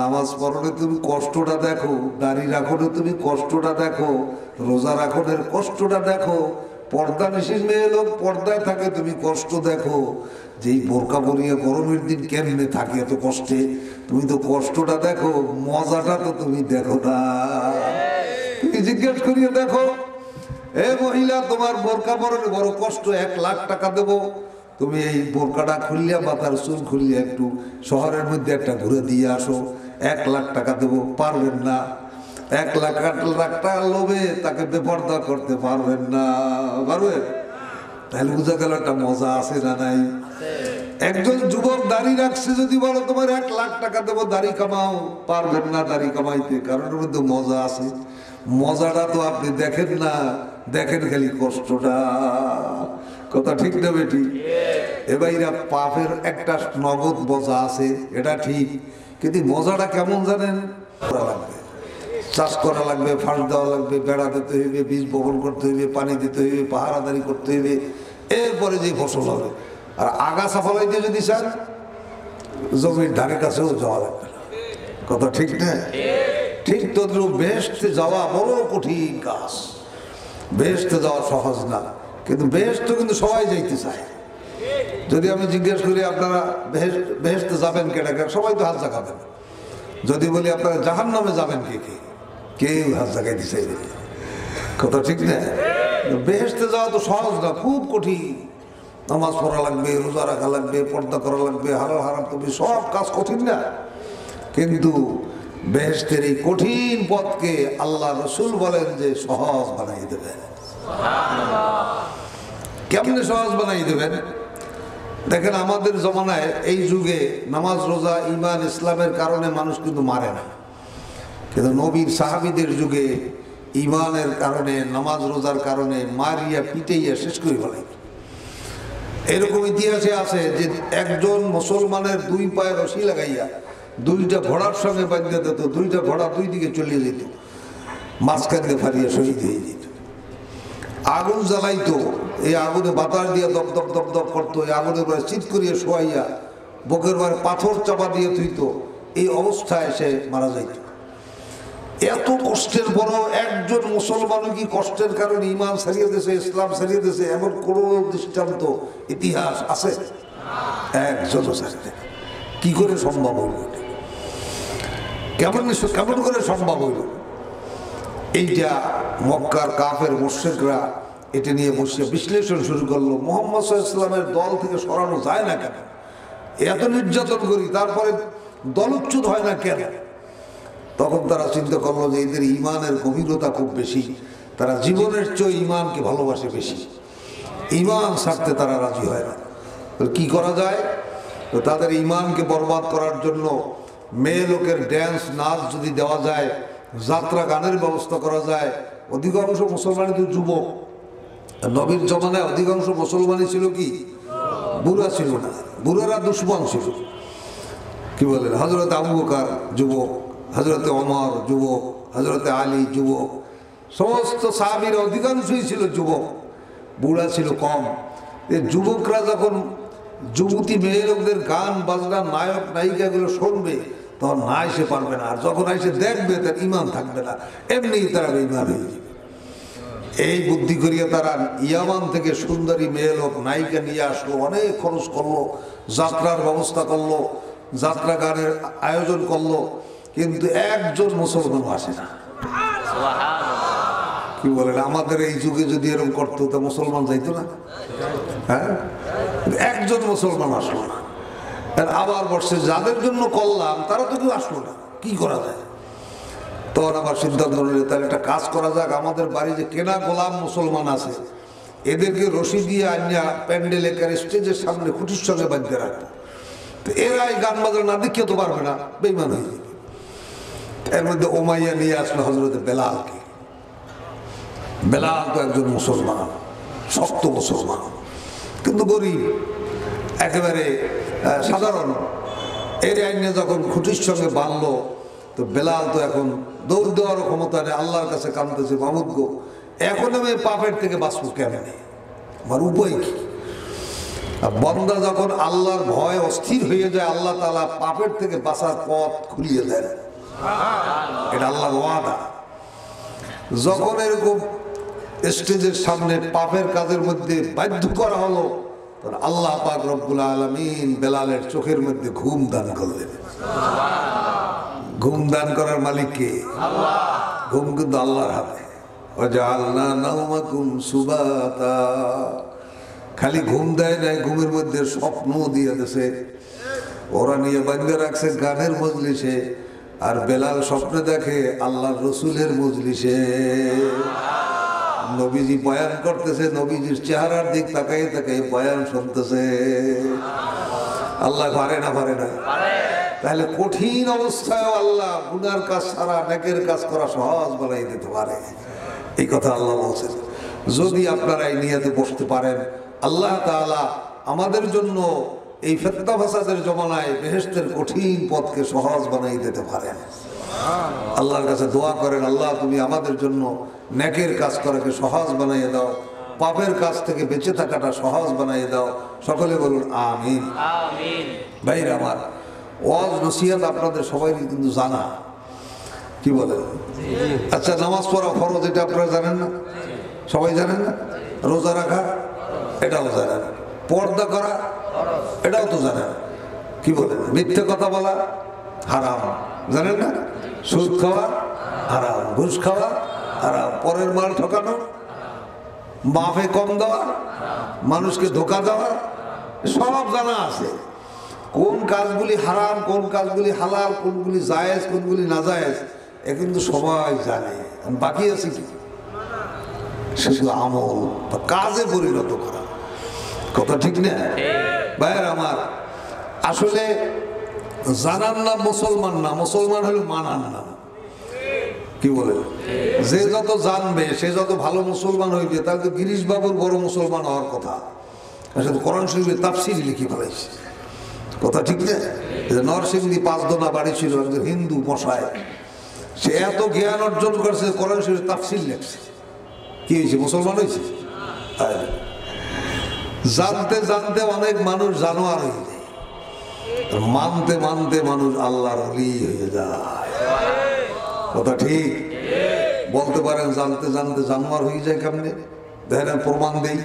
নামাজ পড়লে তুমি কষ্টটা দেখো, দাড়ি রাখলে তুমি কষ্টটা দেখো, রোজা রাখনের কষ্টটা দেখো, পর্দা নিশীন মেয়ে লোক পর্দায় থাকে তুমি কষ্ট দেখো, যেই বোরকা পরিয়ে গরমের দিন কেমনে থাকে এত কষ্টে, তুমি তো কষ্টটা দেখো, মজাটা তো তুমি দেখো না। তুমি জিজ্ঞেস করিয়ে দেখো, এ মহিলা তোমার বোরকা পরলে বড় কষ্ট, 1 লাখ টাকা দেবো, তুমি এই বোরকাটা খুললিয়া বা তার চুল খুললিয়া একটু শহরের মধ্যে একটা ঘুরে দিয়ে আসো, 1 লাখ টাকা দেবো, পারবেন না। 1 লাখ টাকা লোভে তাকে বেপর্দা করতে পারবেন না, পারবেন? তাহলে বুঝা গেল একটা মজা আছে না নাই? একজন যুবক দাড়ি রাখছে, যদি বলো তোমার 1 লাখ টাকা দেবো দাড়ি কামাও, পারবেন না দাড়ি কামাইতে, কারণ এর মধ্যে মজা আছে। মজাটা তো আপনি দেখেন না, দেখেন খালি কষ্টটা। কথা ঠিক না বেটি? এবাইরা পাপের একটা নগদ মজা আছে, এটা ঠিক, কিন্তু মজাটা কেমন জানেন? করা লাগবে, চাষ করা লাগবে, ফাঁস দেওয়া লাগবে, বেড়া দিতে হইবে, বীজ বপন করতে হইবে, পানি দিতে হইবে, পাহারাদারি করতে হইবে, এরপরে যে ফসল হবে। আর আগাছা ফলাইতে যদি চান, জমির ধারে কাছেও যাওয়া লাগবে না। কথা ঠিক না? ঠিক তদ্রুপ বেহেশতে যাওয়া বড় কঠিন কাজ। বেহেশতে যাওয়া সহজ না, কিন্তু বেহেশতে কিন্তু সবাই যাইতে চায়। যদি আমি জিজ্ঞেস করি আপনারা বেহেশতে যাবেন কেডা, সবাই তো হাত জাগাবেন। যদি বলি আপনারা জাহান্নামে যাবেন কে কে, কেউ হাত জাগাইতে চাইবে। কথা ঠিক না? বেহেশতে যাওয়া তো সহজ না, খুব কঠিন। নামাজ পড়া লাগবে, রোজা রাখা লাগবে, পর্দা করা লাগবে, হালাল হারাম করবে, সব কাজ কঠিন না? কিন্তু বেহেশতের এই কঠিন পথকে আল্লাহ রসুল বলেন যে সহজ বানাই দেবেন। কেমনে সহজ বানাই দেবেন? দেখেন, আমাদের জমানায় এই যুগে নামাজ রোজা ইমান ইসলামের কারণে মানুষ কিন্তু মারে না, কিন্তু নবীর সাহাবীদের যুগে ইমানের কারণে, নামাজ রোজার কারণে মারিয়া পিটাইয়া শেষ করে ফেলে। এরকম ইতিহাসে আছে যে একজন মুসলমানের 2 পায়ে রশি লাগাইয়া 2টা ঘোড়ার সঙ্গে বাঁধিয়ে দিত, 2টা ঘোড়া 2 দিকে চলিয়ে যেত, মাঝখানে ফারিয়ে শহীদ হয়ে যেত। আগুন জ্বালাইতো, এই আগুনে বাতাস দিয়ে দপ দপ দপ দপ করতো, এই আগুনের পরে চিৎ করিয়ে শোয়াইয়া বুকের পরে পাথর চাপা দিয়ে থুইত, এই অবস্থায় সে মারা যাইত। এত কষ্টের পর একজন মুসলমানও কি কষ্টের কারণে ইমান ছাড়িয়ে দিয়েছে, ইসলাম ছাড়িয়ে দিয়েছে, এমন কোন দৃষ্টান্ত ইতিহাস আছে? একজন ছাড়িয়ে। কি করে সম্ভব হইল? কেমন করে সম্ভব হইল? এইটা মক্কার কাফের মুশরিকরা এটা নিয়ে বসে বিশ্লেষণ শুরু করলো, মুহাম্মদ সাল্লাল্লাহু আলাইহি ওয়াসাল্লামের দল থেকে সরানো যায় না কেন? এত নির্যাতন করি, তারপরে দলচ্যুত হয় না কেন? তখন তারা চিন্তা করলো যে এদের ইমানের গভীরতা খুব বেশি, তারা জীবনের চেয়ে ইমানকে ভালোবাসে বেশি, ইমান ছাড়তে তারা রাজি হয় না। কি করা যায়? তো তাদের ইমানকে বরবাদ করার জন্য মেয়ে লোকের ড্যান্স নাচ যদি দেওয়া যায়, যাত্রা গানের ব্যবস্থা করা যায়। অধিকাংশ মুসলমানই তো যুবক, নবীর জমানায় অধিকাংশ মুসলমানই ছিল কি বুড়া ছিল না, বুড়ারা দুশ্মন ছিল। কি বলেন? হযরত আবু বকর যুবক, হযরত ওমর যুবক, হযরত আলী যুবক, সমস্ত সাহাবীর অধিকাংশই ছিল যুবক, বুড়া ছিল কম। এই যুবকরা যখন যুবতী মেয়ে লোকদের গান বাজনা নায়ক নায়িকাগুলো শুনবে, তখন না এসে পারবে না, আর যখন এসে দেখবে তার ইমান থাকবে না, এমনি তারা বেঈমান হয়ে যাবে। এই বুদ্ধি করিয়া তারা ইয়ামান থেকে সুন্দরী মেয়ে লোক নায়িকা নিয়ে আসলো, অনেক খরচ করলো, যাত্রার ব্যবস্থা করলো, যাত্রা গানের আয়োজন করলো, কিন্তু একজন মুসলমান আসে না। কি বলেন? আমাদের এই যুগে যদি এরকম করতো তা মুসলমান যাইতো না? হ্যাঁ, একজন মুসলমান আসলো না। আবার বর্ষে যাদের জন্য করলাম তারা তো কেউ আসলো না, কি করা যায়? তখন আবার সিদ্ধান্ত নিল, তাহলে একটা কাজ করা যাক, আমাদের বাড়ি যে কেনা গোলাম মুসলমান আছে, এদেরকে রশি দিয়ে আনিয়া প্যান্ডেল একার স্টেজের সামনে খুঁটির সঙ্গে বাঁধতে রাখবো, তো এরা এই গান বাজনা না দেখিয়ে তো পারবে না, বেঈমান হয়ে যাবে। এর মধ্যে ওমাইয়া নিয়ে আসলো হযরত বেলালকে। বেলাল তো একজন মুসলমান, শক্ত মুসলমান, কিন্তু গরিব, একেবারে সাধারণ। এর আইনে যখন খুঁটির সঙ্গে বাঁধলো, তো বেলাল তো এখন দৌড় দেওয়ার ক্ষমতা নেই, আল্লাহর কাছে কাঁদতেছে, মাহমুদ গো, এখন আমি পাপের থেকে বাঁচবো কেমনে, আমার উপায় কি? বান্দা যখন আল্লাহর ভয় অস্থির হয়ে যায়, আল্লাহ তাআলা পাপের থেকে বাঁচার পথ খুলিয়ে দেন। এটা আল্লাহর ওয়াদা। যখন এরকম স্টেজের সামনে পাপের কাজের মধ্যে বাধ্য করা হলো, তখন আল্লাহ পাক রব্বুল আলামিন বেলালের চোখের মধ্যে ঘুম দান করলেন। ঘুম দান করার মালিক কে? আল্লাহ। ঘুম কিন্তু আল্লাহর হাতে। ওয়াজআলনা নাওমাকুম সুবাতা। খালি ঘুম দেয় নাই, ঘুমের মধ্যে স্বপ্ন দিয়ে দিয়েছে। ওরা নিয়ে বান্ধে রাখছে গানের মজলিসে, আর বেলাল স্বপ্নে দেখে আল্লাহর রসুলের মজলিসে। নবীজি বয়ান করতেছে, নবীজির চেহারার দিক তাকাই তাকাই বয়ান শুনতেছে। আল্লাহ পারে না? পারে না? তাহলে কঠিন অবস্থায় আল্লাহ গুনার কাজ ছাড়া নেকের কাজ করা সহজ বানাই দিতে পারে। এই কথা আল্লাহ বলছেন। যদি আপনারা এই নিয়তে বসতে পারেন, আল্লাহ তাআলা আমাদের জন্য এই ফিতনা ফাসাদের জমানায় বেহেশতের কঠিন পথকে সহজ বানাই দিতে পারেন। আল্লাহর কাছে দোয়া করেন, আল্লাহ তুমি আমাদের জন্য নেকের কাজ করাকে সহজ বানাইয়ে দাও, পাপের কাজ থেকে বেঁচে থাকাটা সহজ বানাইয়ে দাও। সকলে বলুন আমিন। আমিন। ভাইরা আমার, ওয়াজ নসিহত আপনাদের সবাই কিন্তু জানা, কি বলেন? আচ্ছা, নামাজ পড়া ফরজ, এটা আপনারা জানেন না? সবাই জানেন না? রোজা রাখা, এটাও জানেন। পর্দা করা, এটাও তো জানেন। কি বলেন? মিথ্যে কথা বলা হারাম, জানেন না? সুদ খাওয়া হারাম, ঘুষ খাওয়া হারাম, পরের মাল ঠকানো, মাফে কম দেওয়া, মানুষকে ধোকা দেওয়া, সব জানা আছে। কোন কাজগুলি হারাম, কোন কাজগুলি হালাল, কোনগুলি জায়েজ, কোনগুলি না জায়েজ, এ কিন্তু সবাই জানে। বাকি আছে কি? শুধু আমল বা কাজে পরিণত করা। কথা ঠিক না ভাইয়ের আমার? আসলে জানার নাম মুসলমান না, মুসলমান হলো মানার নাম। কি বলে? যে যত জানবে সে যত ভালো মুসলমান হইবে। তাহলে তো গিরিশ বাবুর বড় মুসলমান হওয়ার কথা। আসলে কোরআন শরীফে তাফসীর লিখি ফেলাইছে। কথা ঠিক না? নরসিংদী 5 দোনা বাড়ি ছিল, একজন হিন্দু মশাই, সে এত জ্ঞান অর্জন করছে, কোরআন শরীফে তাফসীর লিখছে। কি হয়েছে? মুসলমান হয়েছে। জানতে জানতে অনেক মানুষ জানোয়ার হয়ে যায়, মানতে মানতে মানুষ আল্লাহর ওলি হয়ে যায়। কথা ঠিক? বলতে পারেন জানতে জানতে জানোয়ার হয়ে যায় কেমনে? দেখেন, প্রমাণ দেই।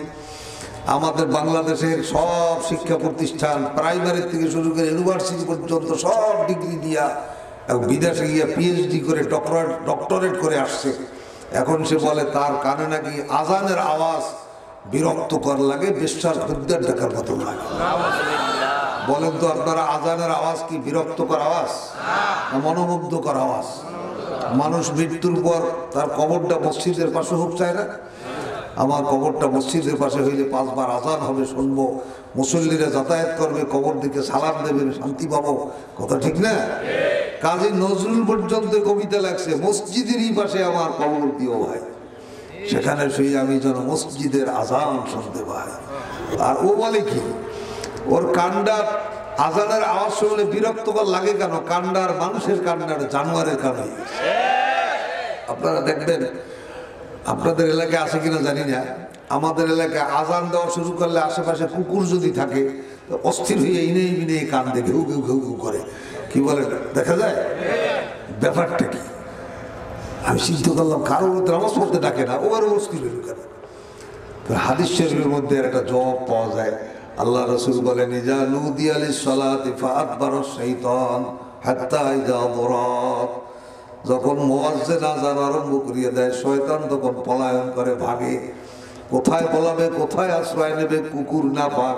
আমাদের বাংলাদেশের সব শিক্ষা প্রতিষ্ঠান, প্রাইমারি থেকে শুরু করে ইউনিভার্সিটি পর্যন্ত সব ডিগ্রি দিয়া বিদেশে গিয়া পিএইচডি করে ডক্টরেট করে আসছে। এখন সে বলে তার কানে নাকি আজানের আওয়াজ বিরক্তকর লাগে, বেশ্যার খদ্দের ডাকার মতো লাগে। বলেন তো আপনারা, আজানের আওয়াজ কি বিরক্তকর আওয়াজ না মনোমুগ্ধকর আওয়াজ? মানুষ মৃত্যুর পর তার কবরটা মসজিদের পাশে হোক চায় না? আমার কবরটা মসজিদের পাশে হইলে 5 বার আজান হবে, শুনবো, মুসল্লিরা যাতায়াত করবে, কবর দিকে সালাম দেবে, শান্তি পাবো। কথা ঠিক না? কাজী নজরুল পর্যন্ত কবিতা লাগছে, মসজিদেরই পাশে আমার কবর দিও ভাই, সেখানে শুয়ে আমি যেন মসজিদের আজান শুনতে পাই। আর ও বলে কি, ওর কান্ডার আজানের আওয়াজ শুনলে বিরক্তকর লাগে কেন? কান্ডার মানুষের কান্ডার জানোয়ারের কানে। আপনারা দেখবেন, আপনাদের এলাকায় আছে কিনা জানি না, আমাদের এলাকায় আজান দেওয়া শুরু করলে আশেপাশে কুকুর যদি থাকে অস্থির হয়ে ইনে ইনে কান্দে, ঘেউ ঘেউ ঘেউ ঘেউ করে। কি বলে দেখা যায়? ব্যাপারটা কি? আমি চিন্তা করলাম, কারো নামাজ পড়তে ডাকে না, ওর মুশকিল হইল কেন? হাদিস শরীফের মধ্যে একটা জবাব পাওয়া যায়। আল্লাহ রাসূল বলেন, ইজা নুদিয়া লিস-সালাতি ফাআদবারা শাইতান হাত্তা ইজা দারাত। যখন মুয়াজ্জিন আযান আরম্ভ করিয়ে দেয়, শয়তান তখন পলায়ন করে, ভাগে। কোথায় পলাবে, কোথায় আশ্রয় নেবে? কুকুর নাপাক,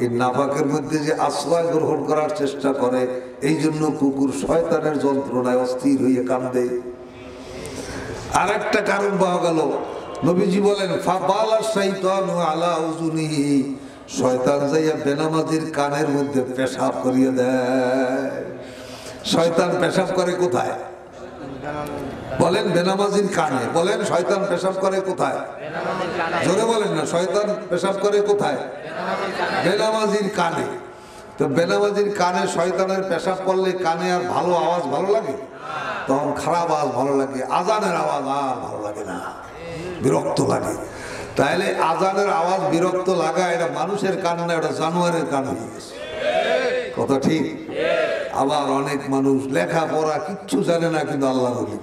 এই নাপাকের মধ্যে যে আশ্রয় গ্রহণ করার চেষ্টা করে, এই জন্য কুকুর শয়তানের যন্ত্রণায় অস্থির হয়ে কান্দে। আর একটা কারণ পাওয়া গেল, নবীজি বলেন, ফাবালা শাইতানু আলা উযুনিহি, শয়তান যাইয়া বেনামাজির কানের মধ্যে পেশাব করিয়ে দেয়। শয়তান পেশাব করে কোথায়? বলেন, বেনামাজির কানে। বলেন, শয়তান পেশাব করে কোথায়? জোরে বলেন না, শয়তান পেশাব করে কোথায়? বেনামাজির কানে। তো বেনামাজির কানে শয়তানের পেশাব করলে কানে আর ভালো আওয়াজ ভালো লাগে? তখন খারাপ আওয়াজ ভালো লাগে, আজানের আওয়াজ আর ভালো লাগে না, বিরক্ত লাগে। তাইলে আজানের আওয়াজ বিরক্ত লাগা, এটা মানুষের কান না, এটা জানোয়ারের কান হয়ে গেছে। কথা ঠিক? আবার অনেক মানুষ লেখাপড়া কিচ্ছু জানে না, কিন্তু আল্লাহ বলি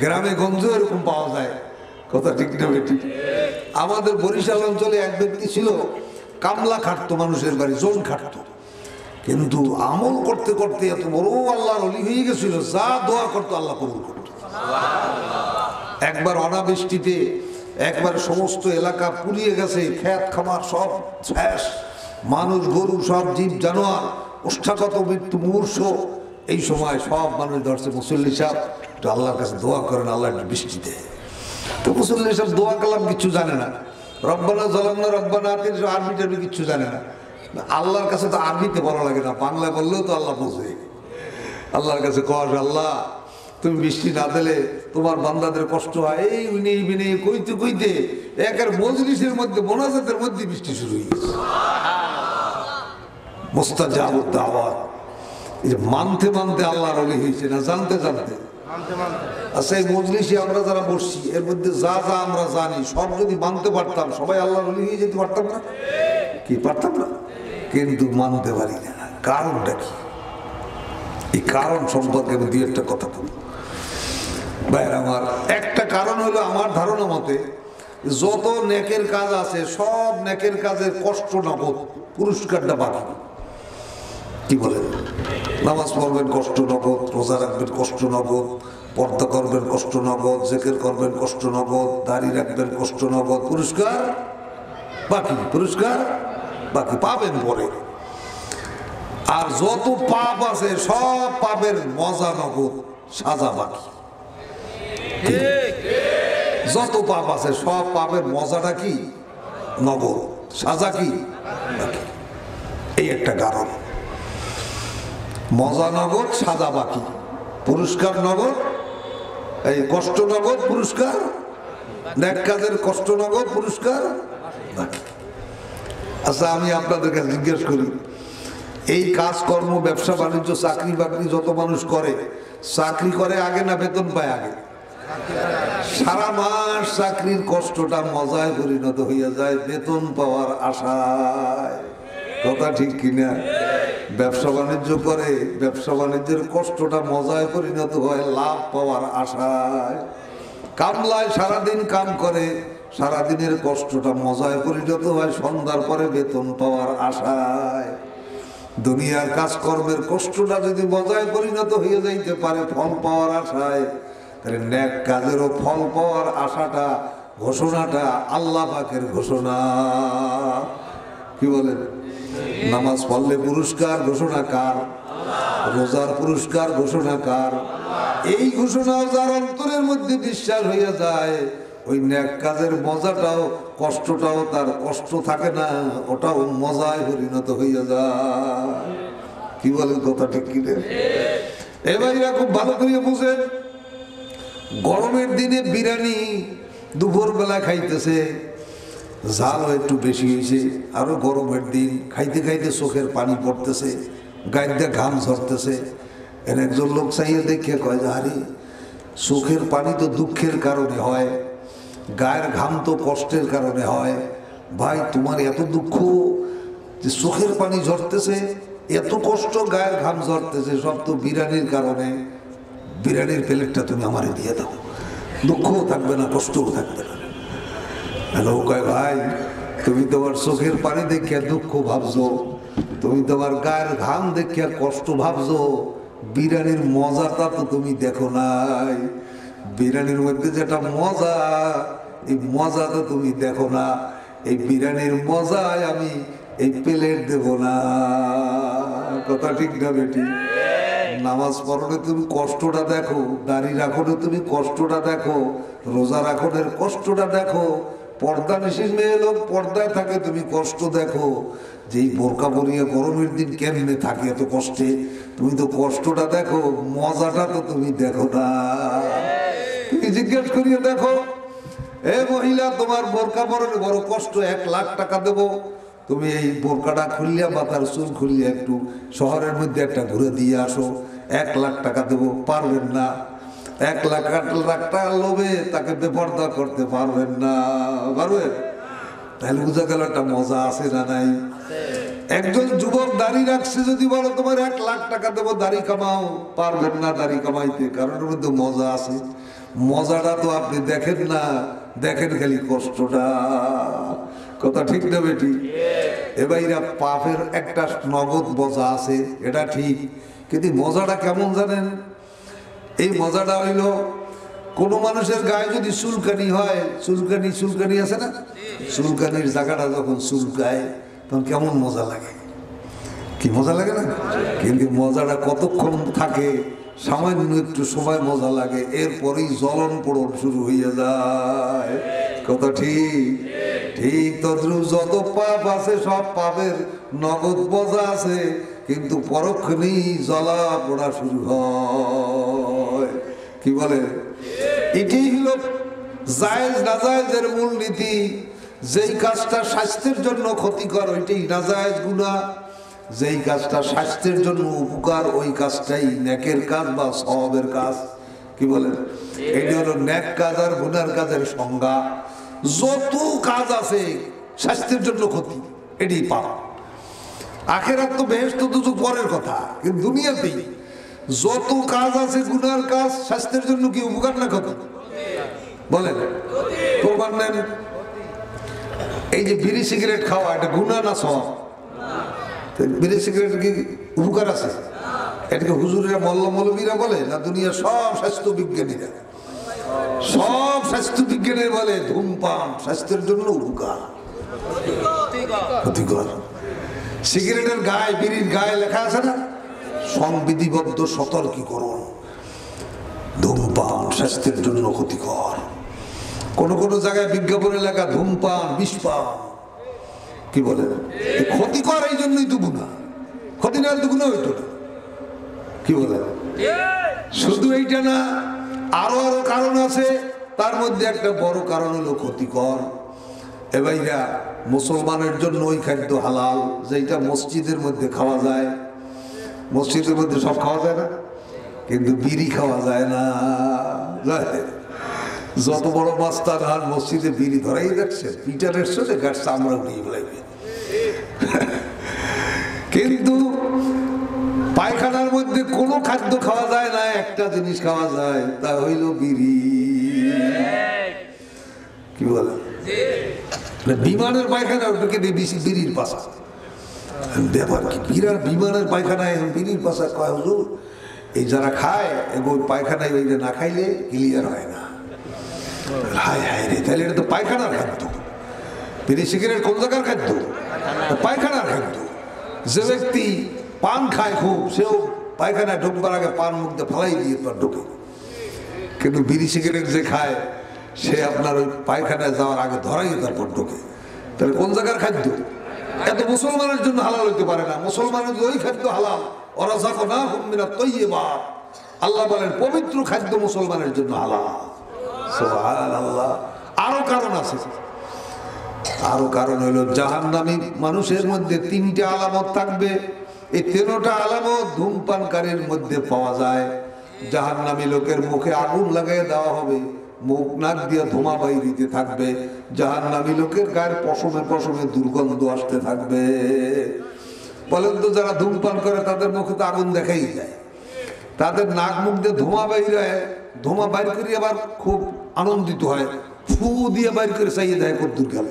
গ্রামে গঞ্জে এরকম পাওয়া যায়। কথা ঠিক না বেটি? আমাদের বরিশাল অঞ্চলে এক ব্যক্তি ছিল, কামলা খাটতো, মানুষের বাড়ি জোন খাটতো, কিন্তু আমল করতে করতে এত বড় আল্লাহর ওলি হয়ে গেছিল, যা দোয়া করতো আল্লাহ কবুল করতো। একবার অনাবৃষ্টিতে একবার সমস্ত এলাকা পুড়িয়ে গেছে, খেত খামার সব শেষ, মানুষ গরু সব জীব জানোয়ার ওষ্ঠাগত মৃত্যু মুমূর্ষ। এই সময় সব মানুষ ধরছে, মুসল্লি সাহেব একটু আল্লাহর কাছে দোয়া করেন, আল্লাহ একটু বৃষ্টি দেয়। তো মুসল্লি সাহেব দোয়া কালাম কিছু জানে না, রব্বানা জালামনা রব্বানা আতিনা, আরবি টারবি কিচ্ছু জানে না। আল্লাহর কাছে তো আরবিতে বলা লাগে না, বাংলায় বললেও তো আল্লাহ বোঝে। আল্লাহর কাছে কয়, আল্লাহ তুমি বৃষ্টি না দিলে তোমার বান্দাদের কষ্ট হয়। এই বিনেই বিনেই কইতে কইতে একের মজলিসের মধ্যে মোনাজাতের মধ্যে বৃষ্টি শুরু হয়ে গেছে। মুস্তাজাবুদ দাওয়াত, এই যে মানতে মানতে আল্লাহর ওলি হয়েছে না, জানতে জানতে। আচ্ছা, এই মজলিসে আমরা যারা বসছি এর মধ্যে যা যা আমরা জানি সব যদি মানতে পারতাম, সবাই আল্লাহর ওলি হয়ে যেতে পারতাম না? কি পারতাম না? কিন্তু মানতে পারি না। কারণটা কি? এই কারণ সম্পর্কে আমি দুই একটা কথা বলি ভাইয়ের আমার। একটা কারণ হলো, আমার ধারণা মতে যত নেকের কাজ আছে সব নেকের কাজের কষ্ট নগদ, পুরস্কারটা বাকি। কি বলেন? নামাজ পড়বেন কষ্ট নগদ, রোজা রাখবেন কষ্ট নগদ, পর্দা করবেন কষ্ট নগদ, জিকির করবেন কষ্ট নগদ, দাড়ি রাখবেন কষ্ট নগদ, পুরস্কার বাকি, পুরস্কার বাকি, পাবেন পরে। আর যত পাপ আছে সব পাপের মজা নগদ, সাজা বাকি। যত পাপ আছে সব পাপের মজাটা কি নগদ, সাজা কি বাকি। এই একটা কারণ, মজা নগদ, সাজা বাকি, পুরস্কার নগদ, এই কষ্ট নগদ, পুরস্কার নেক কাজের কষ্ট নগদ, পুরস্কার বাকি। আচ্ছা, আমি আপনাদের কাছে জিজ্ঞেস করি, এই কাজকর্ম, ব্যবসা বাণিজ্য, চাকরি বাকরি যত মানুষ করে, চাকরি করে আগে না বেতন পায় আগে? সারা মাস চাকরির কষ্টটা মজায় পরিণত হইয়া যায় বেতন পাওয়ার আশায়। কথা ঠিক কিনা? ব্যবসা বাণিজ্য করে, ব্যবসা বাণিজ্যের কষ্টটা মজায় পরিণত হয় লাভ পাওয়ার আশায়। কামলায় সারাদিন কাম করে, সারাদিনের কষ্টটা মজায় পরিণত হয় সন্ধ্যার পরে বেতন পাওয়ার আশায়। দুনিয়ার কাজকর্মের কষ্টটা যদি মজায় পরিণত হয়ে যাইতে পারে ফল পাওয়ার আশায়, তাহলে নেক কাজেরও ফল পাওয়ার আশাটা, ঘোষণাটা আল্লাহ পাকের ঘোষণা। কি বলেন? নামাজ পড়লে পুরস্কার, ঘোষণা কার? রোজার পুরস্কার, ঘোষণা কার? এই ঘোষণা যার অন্তরের মধ্যে বিশ্বাস হইয়া যায়, ওই নেক কাজের মজাটাও, কষ্টটাও তার কষ্ট থাকে না, ওটাও মজায় পরিণত হইয়া যায়। কি বলেন? কথা ঠিক কিনে? এবার এরা খুব ভালো করে বুঝেন, গরমের দিনে বিরিয়ানি দুপুর বেলা খাইতেছে, ঝালও একটু বেশি হয়েছে, আরো গরমের দিন, খাইতে খাইতে চোখের পানি পড়তেছে, গায়ে ঘাম ঝরতেছে। এর একজন লোক চাইয়ে দেখে কয় যে, আরে চোখের পানি তো দুঃখের কারণে হয়, গায়ের ঘাম তো কষ্টের কারণে হয়। ভাই, তোমার এত দুঃখ যে চোখের পানি ঝরতেছে, এত কষ্ট, গায়ের ঘাম ঝরতেছে, সব তো বিরিয়ানির কারণে। বিরিয়ানির প্লেটটা তুমি আমারে দিয়ে দাও, দুঃখও থাকবে না, কষ্টও থাকবে না। কয়, ভাই তুমি তোমার চোখের পানি দেখিয়া দুঃখ ভাবছো, তুমি তোমার গায়ের ঘাম দেখিয়া কষ্ট ভাবছো, বিরিয়ানির মজাটা তো তুমি দেখো নাই। বিরিয়ানির মধ্যে যেটা মজা, এই মজাটা তুমি দেখো না। এই বিরিয়ানির মজায় আমি এই প্লেট দেব না। কথা ঠিক না বেটি? নামাজ পড়লে তুমি কষ্টটা দেখো, দাড়ি রাখলে তুমি কষ্টটা দেখো, রোজা রাখনের কষ্টটা দেখো, পর্দা নিষিদ্ধ মেয়ে লোক পর্দায় থাকে তুমি কষ্ট দেখো। যেই বোরকা পরিয়ে গরমের দিন কেমনে থাকে এত কষ্টে, তুমি তো কষ্টটা দেখো, মজাটা তো তুমি দেখো না। তুমি জিজ্ঞেস করিয়ে দেখো, এ মহিলা, তোমার বোরকা পরনে বড় কষ্ট, 1 লাখ টাকা দেবো, তুমি এই বোরকাটা খুললিয়া, মাথার চুল খুললিয়া একটু শহরের মধ্যে একটা ঘুরে দিয়ে আসো, 1 লাখ টাকা দেবো। পারবেন না? 1 লাখ টাকার লোভে তাকে বেপরদা করতে পারবেন না, পারবেন? তাহলে বুঝা গেল একটা মজা আছে না নাই? একজন যুবক দাড়ি রাখছে, যদি বলো তোমার 1 লাখ টাকা দেবো দাড়ি কামাও, পারবেন না দাড়ি কামাইতে, কারণ ওর মধ্যে মজা আছে। মজাটা তো আপনি দেখেন না, দেখেন খালি কষ্টটা। কথা ঠিক না বেটি? এবাইরা পাপের একটা নগদ মজা আছে, এটা ঠিক, কিন্তু মজাটা কেমন জানেন? এই মজাটা হইল কোন মানুষের গায়ে যদি চুলকানি হয়, চুলকানি আছে না, চুলকানির জায়গাটা যখন চুলকায় তখন কেমন মজা লাগে, কি মজা লাগে না? কিন্তু মজাটা কতক্ষণ থাকে? সামান্য একটু সময় মজা লাগে, এরপরেই জ্বলন পোড়ন শুরু হয়ে যায়। কথা ঠিক? ঠিক তদ্রুপ যত পাপ আছে সব পাপের নগদ মজা আছে, কিন্তু পরক্ষণেই জ্বলা পোড়া শুরু হয়। কি বলে? এটাই হলো জায়েজ নাজায়েজের মূলনীতি। যেই কাজটা স্বাস্থ্যের জন্য ক্ষতিকর ওইটাই নাজায়েজ গুনাহ, যেই কাজটা স্বাস্থ্যের জন্য উপকার ওই কাজটাই নেকের কাজ বা সওয়াবের কাজ। কি বলেন? এটি হলো নেক কাজ আর গুনার কাজের সংজ্ঞা। যত কাজ আছে স্বাস্থ্যের জন্য ক্ষতি, এটি পাপ। আখেরাত তো বেহেশত তো পরের কথা, কিন্তু দুনিয়াতেই যত কাজ আছে গুনার কাজ স্বাস্থ্যের জন্য কি উপকার না ক্ষতি? বলেন, প্রমাণ নেন। এই যে বিড়ি সিগারেট খাওয়া, এটা গুনাহ না সওয়াব? বিড়ি সিগারেট কি উপকার আছে? এটাকে হুজুরেরা মৌলবীরা বলে না, দুনিয়ার সব স্বাস্থ্য বিজ্ঞানীরা, সব স্বাস্থ্য বিজ্ঞানীরা বলে ধূমপান স্বাস্থ্যের জন্য উপকার, ক্ষতিকর। সিগারেটের গায়ে, বিড়ির গায়ে লেখা আছে না, সংবিধিবদ্ধ সতর্কীকরণ, ধূমপান স্বাস্থ্যের জন্য ক্ষতিকর। কোন কোন জায়গায় বিজ্ঞাপনে লেখা ধূমপান বিষপান। কি বলে? ক্ষতিকর, এই জন্যই তো গুনাহ, ক্ষতি না হলে তো গুনাহ হইতো না। কি বলে? শুধু এইটা না, আরো আরো কারণ আছে, তার মধ্যে একটা বড় কারণ হলো ক্ষতিকর। এবাইরা মুসলমানের জন্য ওই খাদ্য হালাল যেটা মসজিদের মধ্যে খাওয়া যায়। মসজিদের মধ্যে সব খাওয়া যায় না, কিন্তু বিড়ি খাওয়া যায় না। যত বড় মাস্তান আর মসজিদে বিড়ি ধরাই যাচ্ছে, পিটারের সাথে গাছটা আমরা উঠিয়ে ফেলাইবে। কিন্তু পায়খানার মধ্যে কোনো খাদ্য খাওয়া যায় না, একটা জিনিস খাওয়া যায়, তা হইল বিড়ি। কি বলে? বিমানের পায়খানা ওটাকে বিড়ির পাশা। ব্যাপার কি? বিমানের পায়খানায় এখন বিড়ির পাশা কয় হুজুর? এই যারা খায় এগুলো পায়খানায় ওই না খাইলে ক্লিয়ার হয় না। হায় হায় রে, তাহলে এটা তো পায়খানার খাদ্য। বিড়ি সিগারেট কোন জায়গার খাদ্য? পায়খানার খাদ্য। যে ব্যক্তি পান খায় খুব, সেও পায়খানায় ঢুকবার আগে পান মুখে ফেলাই দিয়ে তার ঢুকে। কিন্তু বিড়ি সিগারেট যে খায় সে আপনার ওই পায়খানায় যাওয়ার আগে ধরাই তারপর ঢুকে। তাহলে কোন জায়গার খাদ্য? এত মুসলমানের জন্য হালাল হইতে পারে না। মুসলমানের ওই খাদ্য হালাল, ওরা যাকো না হুমিনা তৈবা। আল্লাহ বলেন পবিত্র খাদ্য মুসলমানের জন্য হালাল। সুবহানাল্লাহ। আরো কারণ আছে, আরো কারণ হলো জাহান্নামী মানুষের মধ্যে 3টা আলামত থাকবে। এই 13টা আলামত ধূমপানকারীর মধ্যে পাওয়া যায়। জাহান্নামী লোকের মুখে আগুন লাগাই দেওয়া হবে, মুখ নাক দিয়ে ধোঁয়া বাইরিতে থাকবে। জাহান্নামী লোকের গায়ের পশমে পশমে দুর্গন্ধ আসতে থাকবে। বলেন তো, যারা ধূমপান করে তাদের মুখে তো আগুন দেখাই যায়, তাদের নাক মুখ দিয়ে ধোঁয়া বাইর হয়, ধোঁয়া বাইর করে আবার খুব আনন্দিত হয়, ফু দিয়ে বাইর করে চাইয়ে দেয় খুব দূর গেল।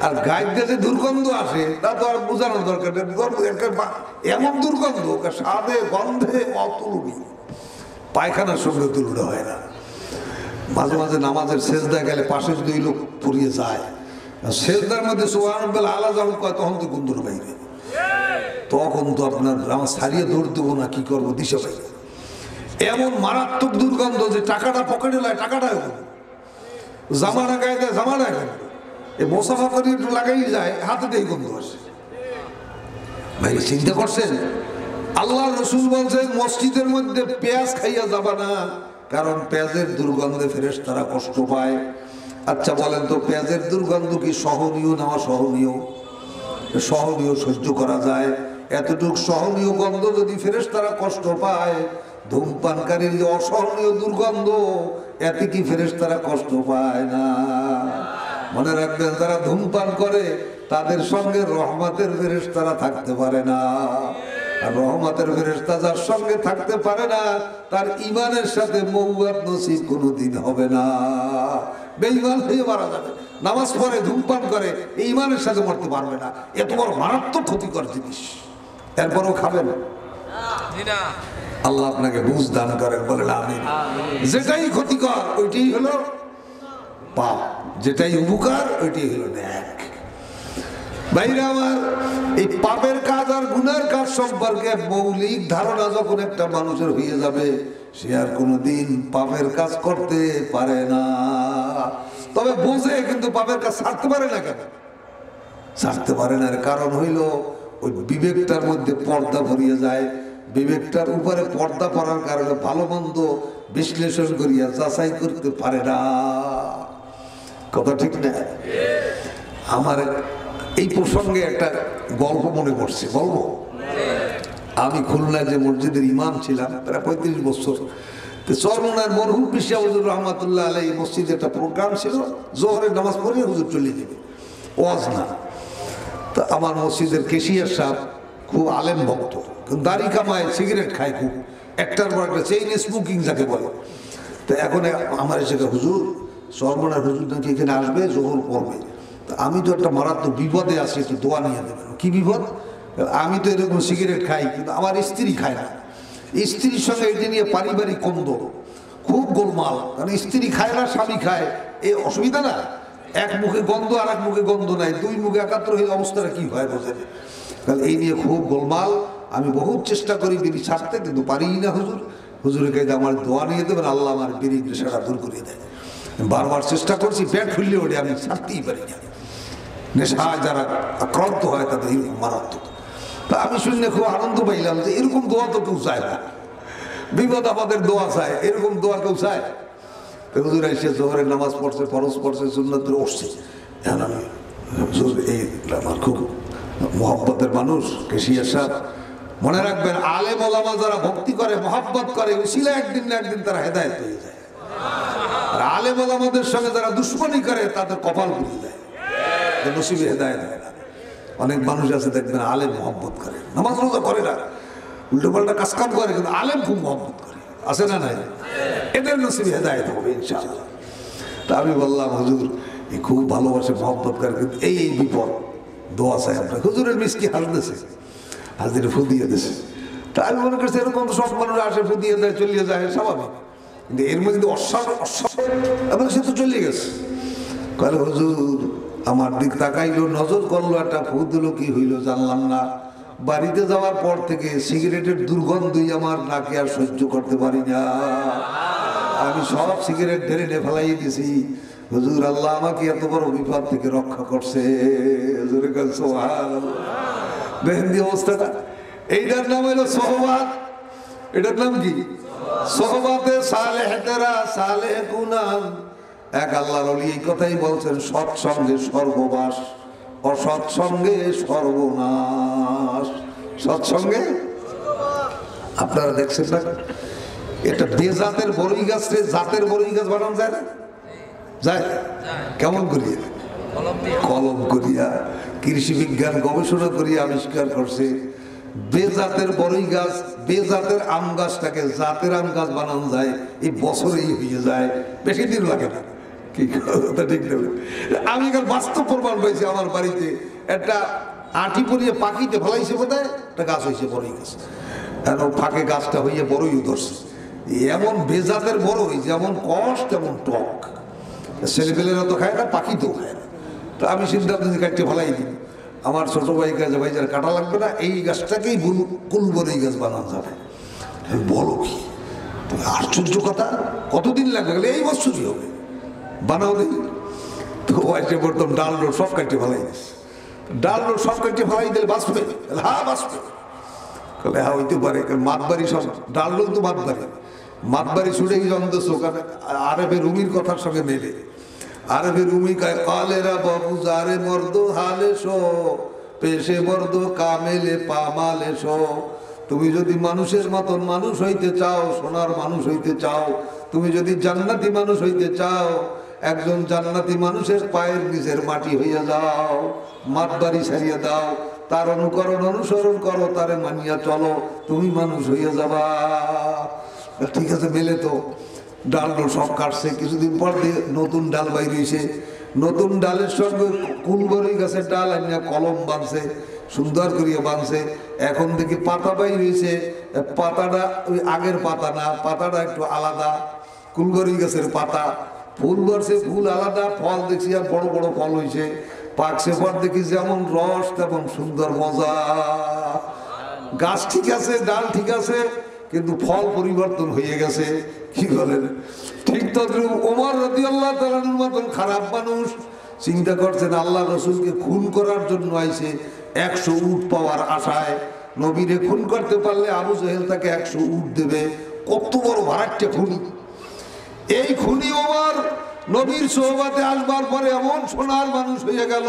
আর গায়ের দেশে দুর্গন্ধ আসে তা তো আর বোঝানোর দরকার নেই। এমন দুর্গন্ধ স্বাদে গন্ধে অতুলনীয়, পায়খানার সঙ্গে তুলনা হয় না। মাঝে মাঝে নামাজের সেজদায় গেলে পাশে যদি লোক পুড়িয়ে যায়, সেজদার মধ্যে সুবহানাল্লাহ আলা যখন কয় তখন তো গন্ধর বাইরে, তখন তো আপনার নামাজ ছাড়িয়ে দৌড় দেবো না কি করবো দিশা বাইরে। এমন মারাত্মক দুর্গন্ধ যে টাকাটা পকেটে লায়, টাকাটাও জামানা গায়ে দেয়, জামানা কেন এই মোসাফা করে একটু লাগাই যায়, হাতে দিয়ে গন্ধ আসে। ভাই চিন্তা করছেন? আল্লাহ রসুল বলছেন মসজিদের মধ্যে পেঁয়াজ খাইয়া যাবা না, কারণ পেঁয়াজের দুর্গন্ধে ফেরেশতারা কষ্ট পায়। আচ্ছা বলেন তো, পেঁয়াজের দুর্গন্ধ কি সহনীয় না অসহনীয়? সহনীয়, সহ্য করা যায়। এতটুকু সহনীয় গন্ধ যদি ফেরেশতারা কষ্ট পায়, ধূমপানকারীর যে অসহনীয় দুর্গন্ধ, এতে কি ফেরেশতারা কষ্ট পায় না? মনে রাখবেন, যারা ধূমপান করে তাদের সঙ্গে রহমতের ফেরেশতারা থাকতে পারে না। আর রহমতের ফেরেশতা যার সঙ্গে থাকতে পারে না, তার ঈমানের সাথে মওয়াত নসিব কোনোদিন হবে না। বেঈমান হয়ে মারা যাবে। নামাজ পড়ে, ধূমপান করে, এই ঈমানের সাথে মরতে পারবে না। এত বড় মারাত্মক ক্ষতিকর জিনিস, এরপরও খাবেন। আল্লাহ আপনাকে বুঝ দান করেন, বলেন আমিন। যেটাই ক্ষতিকর ওইটাই হলো পাপ, যেটাই উপকার ওইটাই হলো নেক। ভাইরা আমার, এই পাপের কাজ আর গুনার কাজ সম্পর্কে মৌলিক ধারণা যখন একটা মানুষের হয়ে যাবে, সে আর কোনোদিন পাপের কাজ করতে পারে না। তবে বুঝে কিন্তু পাপের কাজ ছাড়তে পারে না। কেন ছাড়তে পারে না? কারণ হইল ওই বিবেকটার মধ্যে পর্দা ভরিয়ে যায়। বিবেকটার উপরে পর্দা পড়ার কারণে ভালো মন্দ বিশ্লেষণ করিয়া যাচাই করতে পারে না। কথা ঠিক না? আমার এই প্রসঙ্গে একটা গল্প মনে পড়ছে, বলবো? আমি খুলনায় যে মসজিদের ইমাম ছিলাম প্রায় 35 বছর, চরমনার মরহুম পিসা হুজুর রহমাতুল্লাহ আলাইহি মসজিদে একটা প্রোগ্রাম ছিল, জোহরের নামাজ পড়ে হুজুর চলে যাবে, ওয়াজ না। তো আমার মসজিদের কেশিয়ার সাহেব খুব আলেম ভক্ত, দাড়ি কামায়, সিগারেট খায় খুব, একটার পর একটা চেইন স্মোকিং যাকে বলে। তো এখন আমার এসে হুজুর, চরমনার হুজুর নাকি এখানে আসবে, জোহর পড়বে। আমি তো একটা মারাত্মক বিপদে আছি, একটু দোয়া নিয়ে দেবেন। কি বিপদ? আমি তো এরকম সিগারেট খাই, কিন্তু আমার স্ত্রী খায় না। স্ত্রীর সঙ্গে এটি নিয়ে পারিবারিক কন্দল, খুব গোলমাল। কারণ স্ত্রী খায় না, স্বামী খায়, এই অসুবিধা না? এক মুখে গন্ধ আর এক মুখে গন্ধ নাই, দুই মুখে একাত্র হয়ে অবস্থাটা কি হয় বোঝেন? কারণ এই নিয়ে খুব গোলমাল। আমি বহুত চেষ্টা করি বিড়ি ছাড়তে, কিন্তু পারি না হুজুর। হুজুরের কাছে আমার দোয়া নিয়ে দেবেন, আল্লাহ আমার বিড়ি নেশাটা দূর করিয়ে দেয়। বারবার চেষ্টা করছি, পেট ফুললে ওঠে, আমি ছাড়তেই পারি না। নেশা যারা আক্রান্ত হয় তাদের এরকম মারাত্মক। তা আমি শুনে খুব আনন্দ পাইলাম যে এরকম দোয়া তো কেউ চায় না। বিপদ আমাদের দোয়া চায়, এরকম দোয়া কেউ চায়? হুজুর এসে জোহরের নামাজ পড়ছে, ফরজ পড়ছে, সুন্নাত উঠছে। এখন আমি এই আমার খুব মহব্বতের মানুষ কেশিয়া সাহেব, মনে রাখবেন, আলেম ওলামা যারা ভক্তি করে, মহব্বত করে, উসিলা একদিন না একদিন তারা হেদায়েত হয়ে যায়। আর আলেম ওলামাদের সঙ্গে যারা দুশ্মনী করে তাদের কপাল পুড়ে যায়, নসিবে হেদায়েত হয় না। অনেক মানুষ আছে দেখবেন আলেম মহব্বত করে, নামাজ রোজা করে না, উল্টো পাল্টা কাজ কাম করে, কিন্তু আলেম খুব মহব্বত করে, আছে না নাই? এদের নসিবে হেদায়েত হবে ইনশাআল্লাহ। তা আমি বললাম, হুজুর এই খুব ভালোবাসে, মহব্বত করে, কিন্তু এই বিপদ, দোয়া চাই আপনার। হুজুরের মিসকি হাসতেছে, হাজির ফুদিয়ে দিয়েছে। তা আমি মনে করছি এরকম সব মানুষ আসে, ফুদিয়ে দেয়, চলিয়ে যায়, স্বাভাবিক। কিন্তু এর মধ্যে এবং সে তো চলে গেছে। কয় হুজুর আমার দিক তাকাইলো, নজর করলো, একটা ফু দিল, কি হইলো জানলাম না। বাড়িতে যাওয়ার পর থেকে সিগারেটের দুর্গন্ধই আমার নাকে আর সহ্য করতে পারি না। আমি সব সিগারেট ঢেলে ফেলাই দিয়েছি। হুজুর আল্লাহ আমাকে এত বড় বিপদ থেকে রক্ষা করছে। হুজুরে কাছে সুবহানাল্লাহ। দেখেন দি অবস্থাটা। এইটার নাম হলো সোহবাত। এটার নাম কি? সোহবাতে সালেহতেরা সালেহুনান। এক আল্লাহর ওলি এই কথাই বলছেন, সৎসঙ্গে সর্ববাস, অসৎসঙ্গে সর্বনাশ। সৎসঙ্গে আপনারা দেখছেন না, এটা বেজাতের বড়ই গাছে জাতের বড়ই গাছ বানানো যায় না? যায়। কেমন করিয়া? কলম করিয়া, কৃষি বিজ্ঞান গবেষণা করিয়া আবিষ্কার করছে, বেজাতের বড়ই গাছ, বেজাতের আম গাছটাকে জাতের আম গাছ বানানো যায়। এই বছরেই হয়ে যায়, বেশি দিন লাগে না। কি কথা ঠিক না? আমি এখানে বাস্তব প্রমাণ পাইছি। আমার বাড়িতে একটা আঁটি পরিয়ে পাখিতে ফেলাইছে, বোধহয় একটা গাছ হয়েছে, বড়ই গাছ। এখন ফাঁকে গাছটা হইয়ে বড়ই ধরছে। এমন বেজাতের বড়ই, যেমন কষ তেমন টক। ছেলেপেলেরা তো খায় না, পাখি তো খায় না। তো আমি সিদ্ধান্ত কাটতে ফেলাই দিই। আমার ছোট ভাই কাজে, ভাই যারা কাটা লাগবে না, এই গাছটাকেই কুল বড়ই গাছ বানানো যাবে। বলো কি আশ্চর্য কথা, কতদিন লাগবে? এই বছরই হবে, বানাও দেখি। তো ওয়াইসে বলতাম ডাল ডোল সব কাটতে ফেলাই দিস, ডাল ডোল সব কাটতে ফেলাই দিলে বাঁচবে? হ্যাঁ বাঁচবে। হ্যাঁ হইতে পারে, মাতবাড়ি সব ডাল ডোল তো মাতবাড়ি, মাতবাড়ি ছুটে গিয়ে অন্তত ওখানে আরবে রুমির কথার সঙ্গে মেলে। আরবে রুমি কালেরা বাবু যারে মর্দ হালে শো, পেশে বর্দ কামেলে পামালে শো। তুমি যদি মানুষের মতন মানুষ হইতে চাও, সোনার মানুষ হইতে চাও, তুমি যদি জান্নাতি মানুষ হইতে চাও, একজন জান্নাতি মানুষের পায়ের নিচের মাটি হইয়া যাও, মাতবাড়ি ছাড়িয়ে দাও, তার অনুকরণ অনুসরণ করো, তারে মানিয়া চলো, তুমি মানুষ হইয়া যাবা। ঠিক আছে, মেলে তো ডাল সব কাটছে, কিছুদিন পর দিয়ে নতুন ডাল বাইরে হয়েছে। নতুন ডালের সঙ্গে কুলবরি গাছের ডাল আনিয়া কলম বাঁধছে, সুন্দর করিয়া বাঁধছে। এখন দেখি পাতা বাইর হয়েছে, পাতাটা ওই আগের পাতা না, পাতাটা একটু আলাদা, কুলবরি গাছের পাতা। ফুল ধরছে, ফুল আলাদা, ফল দেখছি আর বড় বড় ফল হয়েছে। পাকছে পর দেখি যেমন রস তেমন সুন্দর মজা। গাছ ঠিক আছে, ডাল ঠিক আছে, কিন্তু ফল পরিবর্তন হয়ে গেছে। কি বলেন? ঠিক তদ্রুপ ওমর রাদিয়াল্লাহু তাআলার মতন খারাপ মানুষ চিন্তা করছেন আল্লাহ রসুলকে খুন করার জন্য আইছে 100 উট পাওয়ার আশায়। নবীরে খুন করতে পারলে আবু জাহেল তাকে 100 উট দেবে। কত বড় ভাড়াট্টা খুনি! এই খুনি ওমর নবীর সোহবতে আসবার পরে এমন সোনার মানুষ হয়ে গেল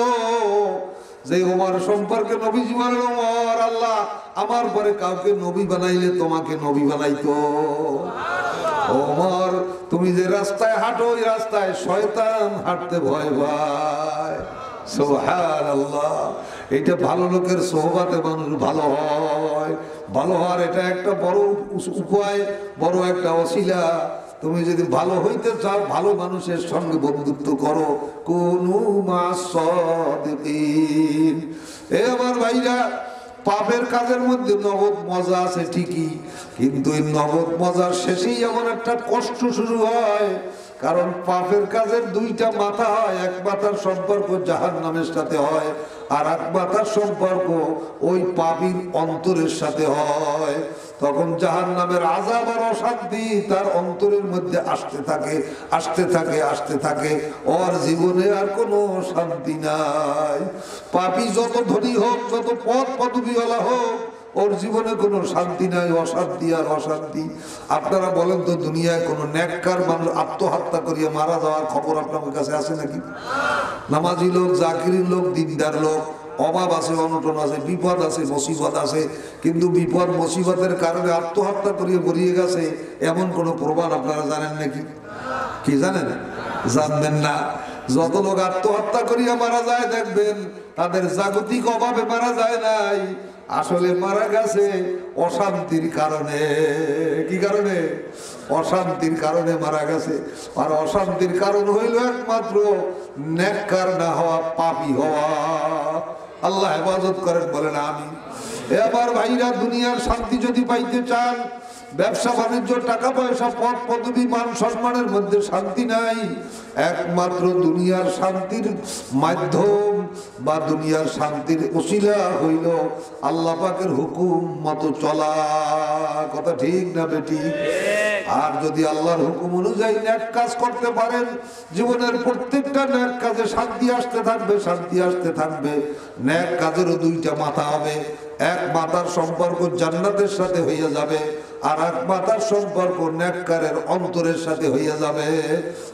যে ওমর সম্পর্কে নবীজি বলেন, ওমর আল্লাহ আমার পরে কাউকে নবী বানাইলে তোমাকে নবী বানাইতো। ওমর তুমি যে রাস্তায় হাঁটো, ওই রাস্তায় শয়তান হাঁটতে ভয় পায়। সুবহানাল্লাহ। এটা ভালো লোকের সোহবতে মানুষ ভালো হয়। ভালো হওয়ার এটা একটা বড় উপায়, বড় একটা ওসিলা। তুমি যদি ভালো হইতে চাও, ভালো মানুষের সঙ্গে বন্ধুত্ব করো। কুনু মা'আস সাদিকিন। এ আমার ভাইরা, পাপের কাজের মধ্যে নগদ মজা আছে ঠিকই, কিন্তু এই নগদ মজার শেষেই এমন একটা কষ্ট শুরু হয়। কারণ পাপের কাজের দুইটা মাথা হয়, এক মাথার সম্পর্ক জাহান্নামের সাথে হয়, আর এক মাথার সম্পর্ক ওই পাপীর অন্তরের সাথে হয়। তখন জাহান্নামের আযাব আর অশান্তি তার অন্তরের মধ্যে আসতে থাকে, আসতে থাকে, আসতে থাকে। ওর জীবনে আর কোনো শান্তি নাই। পাপী যত ধনী হোক, যত পদ পদবীওয়ালা হোক, ওর জীবনে কোনো শান্তি নাই, অশান্তি আর অশান্তি। আপনারা বলেন তো, দুনিয়ায় কোনো নেককার মানুষ আত্মহত্যা করিয়া মারা যাওয়ার খবর আপনার কাছে আছে নাকি? নামাজি লোক, জাকির লোক, দিনদার লোক, অভাব আছে, অনটন আছে, বিপদ আছে, মুসিবত আছে, কিন্তু বিপদ মুসিবতের কারণে আত্মহত্যা করিয়া মরিয়ে গেছে এমন কোনো প্রমাণ আপনারা জানেন নাকি? কি জানেন? জানবেন না। যত লোক আত্মহত্যা করিয়া মারা যায় দেখবেন তাদের জাগতিক অভাবে মারা যায় নাই, আসলে মারা গেছে অশান্তির কারণে। কি কারণে? অশান্তির কারণে মারা গেছে। আর অশান্তির কারণ হইল একমাত্র নেককার না হওয়া, পাপী হওয়া। আল্লাহ হেফাজত করেন, বলেন আমিন। এবার ভাইরা, দুনিয়ার শান্তি যদি পাইতে চান, ব্যবসা বাণিজ্য, টাকা পয়সা, পদ পদবী, মান সম্মানের মধ্যে শান্তি নাই। একমাত্র দুনিয়ার শান্তির মাধ্যম বা দুনিয়ার শান্তির ওসিলা হইল আল্লাহ পাকের হুকুম মতো চলা। কথা ঠিক না বেটি? আর যদি আল্লাহর হুকুম অনুযায়ী নেক কাজ করতে পারেন, জীবনের প্রত্যেকটা নেক কাজে শান্তি আসতে থাকবে, শান্তি আসতে থাকবে। নেক কাজেরও দুইটা মাথা হবে। এক মাথার সম্পর্ক জান্নাতের সাথে হইয়া যাবে, আর এক মাথার সম্পর্ক নেককারের অন্তরের সাথে হইয়া যাবে।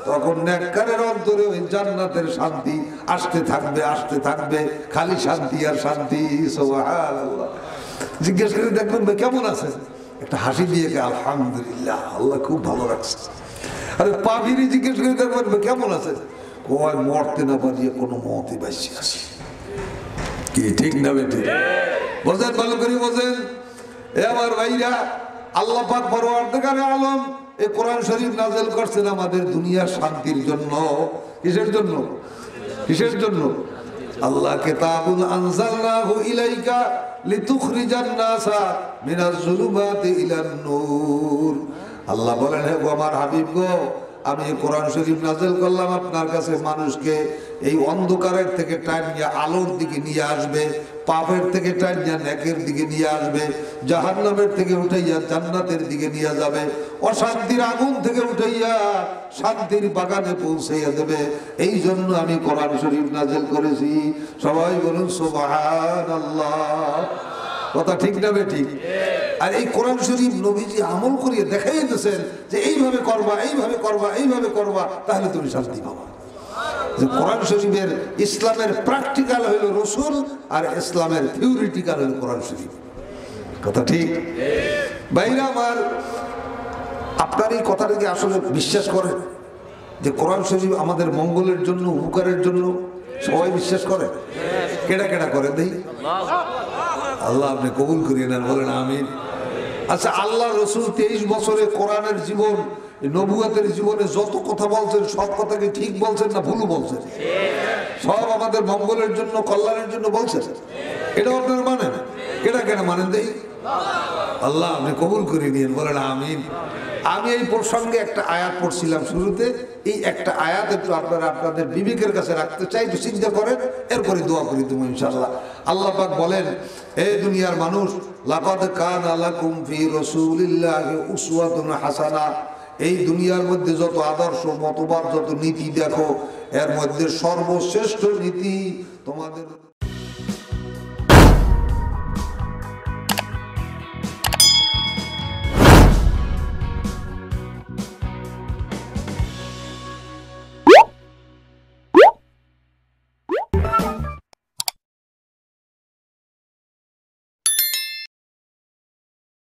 তখন নেককারের অন্তরে ওই জান্নাতের শান্তি আসতে থাকবে, আসতে থাকবে, খালি শান্তি আর শান্তি। সুবহানাল্লাহ। জিজ্ঞেস করে দেখবেন কেমন আছে, একটা হাসি দিয়ে আলহামদুলিল্লাহ, আল্লাহ খুব ভালো রাখছে। আরে পাপিরি জিজ্ঞেস করে দেখবেন কেমন আছে, কয় মরতে না পারিয়ে কোনো মতই বাঁচিয়ে আসি। কি ঠিক না বেটি? বোঝেন, ভালো করে বোঝেন। এ আমার ভাইরা, আল্লাহ পাক পরওয়ারদিগারে আলম এই কোরআন শরীফ নাযিল করছেন আমাদের দুনিয়ার শান্তির জন্য। কিসের জন্য? কিসের জন্য? আল্লাহ কিতাবুন আনজালনাহু ইলাইকা লিতুখরিজান নাসা মিনাজ যুলুমাতি ইলান নূর। আল্লাহ বলেন, হে গো আমার হাবিব গো, আমি কোরআন শরীফ নাযিল করলাম আপনার কাছে, মানুষকে এই অন্ধকারের থেকে টানিয়ে আলোর দিকে নিয়ে আসবে, পাপের থেকে টানিয়ে নেকের দিকে নিয়ে আসবে, জাহান্নামের থেকে উঠাইয়া জান্নাতের দিকে নিয়ে যাবে, অশান্তির আগুন থেকে উঠাইয়া শান্তির বাগানে পৌঁছাইয়া দেবে। এই জন্য আমি কোরআন শরীফ নাযিল করেছি। সবাই বলুন সুবহানাল্লাহ। কথা ঠিক না বেঠিক? আর এই কোরআন শরীফ নবীজি আমল করিয়ে দেখাই দিয়েছেন যে এইভাবে করবা, এইভাবে করবা, এইভাবে করবা, তাহলে তুমি শান্তি পাবা। যে কোরআন শরীফের ইসলামের প্র্যাকটিক্যাল হইল রসুল আর ইসলামের থিওরিটিক্যাল হইল কোরআন শরীফ। কথা ঠিক? ভাইরা আমার, আপনার এই কথাটাকে আসলে বিশ্বাস করেন যে কোরআন শরীফ আমাদের মঙ্গলের জন্য, উপকারের জন্য? সবাই বিশ্বাস করে? কেডা কেডা করে দেই? আল্লাহ আপনি কবুল করিয়ে নেন, বলেন আমিন। আচ্ছা, আল্লাহ রসুল 23 বছরে কোরআনের জীবন, নবুয়তের জীবনে যত কথা বলছেন সব কথাকে ঠিক বলছেন না ভুল বলছেন? সব আমাদের মঙ্গলের জন্য, কল্যাণের জন্য বলছেন। এটা আপনারা মানেন? কেডা কেডা মানেন দেই? আল্লাহ আপনি কবুল করে নিয়েন, বলেন আমিন। আমি এই প্রসঙ্গে একটা আয়াত পড়ছিলাম শুরুতে, এই একটা আয়াত একটু আপনারা আপনাদের বিবেকের কাছে রাখতে চাই, একটু চিন্তা করেন, এরপরে দোয়া করি তুমি ইনশাআল্লাহ। আল্লাহ পাক বলেন, হে দুনিয়ার মানুষ, লাকাদ কানা লাকুম ফি রাসূলিল্লাহি উসওয়াতুন হাসানা। এই দুনিয়ার মধ্যে যত আদর্শ, মতবাদ, যত নীতি দেখো, এর মধ্যে সর্বশ্রেষ্ঠ নীতি তোমাদের